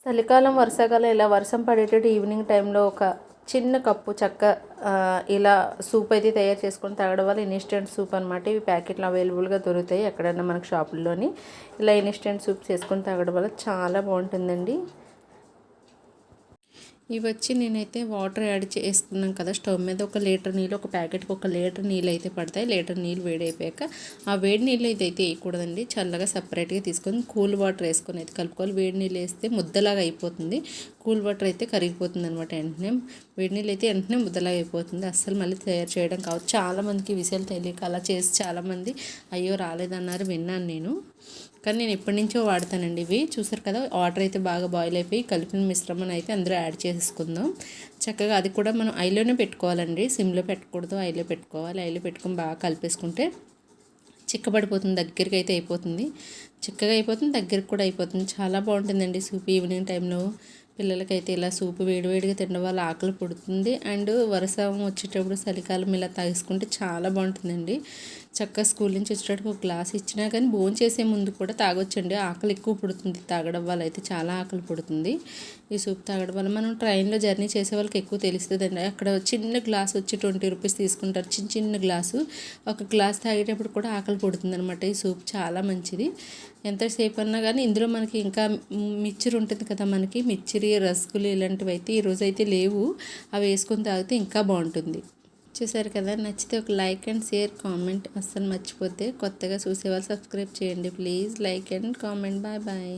చలికాలం వర్షాకాలం ఇలా వర్షం పడేటట్టు ఈవినింగ్ టైంలో ఒక చిన్న కప్పు ఇలా సూప్ అయితే తయారు చేసుకొని తాగడం వల్ల ఇన్స్టెంట్ సూప్ అనమాట. ఇవి ప్యాకెట్లు అవైలబుల్గా దొరుకుతాయి ఎక్కడైనా మనకు షాపుల్లోని. ఇలా ఇన్స్టెంట్ సూప్ చేసుకొని తాగడం వల్ల చాలా బాగుంటుందండి. ఇవి వచ్చి నేనైతే వాటర్ యాడ్ చేసుకున్నాం కదా స్టవ్ మీద, ఒక లీటర్ నీళ్ళు, ఒక ప్యాకెట్కి 1 లీటర్ నీళ్ళు అయితే పడతాయి. లీటర్ నీళ్ళు వేడైపోయాక ఆ వేడి నీళ్ళు అయితే వేయకూడదండి, చల్లగా సపరేట్గా తీసుకొని కూల్ వాటర్ వేసుకొని అయితే కలుపుకోవాలి. వేడి నీళ్ళు వేస్తే ముద్దలాగా అయిపోతుంది, కూల్ వాటర్ అయితే కరిగిపోతుంది అనమాట. వెంటనే వేడి నీళ్ళు అయితే వెంటనే ముద్దలాగా అయిపోతుంది. అస్సలు మళ్ళీ తయారు చేయడం కావచ్చు. చాలామందికి విషయాలు తెలియక అలా చేసి చాలామంది అయ్యో రాలేదన్నారు, విన్నాను నేను. కానీ నేను ఎప్పటి నుంచో వాడతానండి. ఇవి చూసారు కదా, వాటర్ అయితే బాగా బాయిల్ అయిపోయి కలిపిన మిశ్రమం అయితే అందరూ యాడ్ చేసుకుందాం చక్కగా. అది కూడా మనం ఐలోనే పెట్టుకోవాలండి, సిమ్లో పెట్టకూడదు, ఐలో పెట్టుకోవాలి. ఐలో పెట్టుకొని బాగా కలిపేసుకుంటే చిక్కబడిపోతుంది, దగ్గరికి అయితే అయిపోతుంది, చిక్కగా అయిపోతుంది, దగ్గరికి కూడా అయిపోతుంది. చాలా బాగుంటుందండి సూప్. ఈవినింగ్ టైంలో పిల్లలకైతే ఇలా సూపు వేడివేడిగా తినడం వల్ల ఆకలి పుడుతుంది. అండ్ వర్షం వచ్చేటప్పుడు చలికాలం ఇలా తాగేసుకుంటే చాలా బాగుంటుందండి. చక్కగా స్కూల్ నుంచి వచ్చేటప్పుడు ఒక గ్లాస్ ఇచ్చినా కానీ భోజనం చేసే ముందు కూడా తాగొచ్చండి. ఆకలి ఎక్కువ పుడుతుంది తాగడం వల్ల, అయితే చాలా ఆకలి పుడుతుంది ఈ సూప్ తాగడం వల్ల. మనం ట్రైన్లో జర్నీ చేసే వాళ్ళకి ఎక్కువ తెలుస్తుందండి. అక్కడ చిన్న గ్లాస్ వచ్చి 20 రూపీస్ తీసుకుంటారు, చిన్న చిన్న గ్లాసు. ఒక గ్లాస్ తాగేటప్పుడు కూడా ఆకలి పుడుతుంది అనమాట. ఈ సూప్ చాలా మంచిది. ఎంతసేపు అన్నా కానీ ఇందులో మనకి ఇంకా మిక్చర్ ఉంటుంది కదా, మనకి మిక్చరీ, రస్కులు ఇలాంటివి అయితే ఈరోజు అయితే లేవు. అవి వేసుకొని తాగితే ఇంకా బాగుంటుంది. చూసారు కదా, నచ్చితే ఒక లైక్ అండ్ షేర్, కామెంట్ అస్సలు మర్చిపోతే. కొత్తగా చూసేవాళ్ళు సబ్స్క్రైబ్ చేయండి please. Like and comment. Bye bye.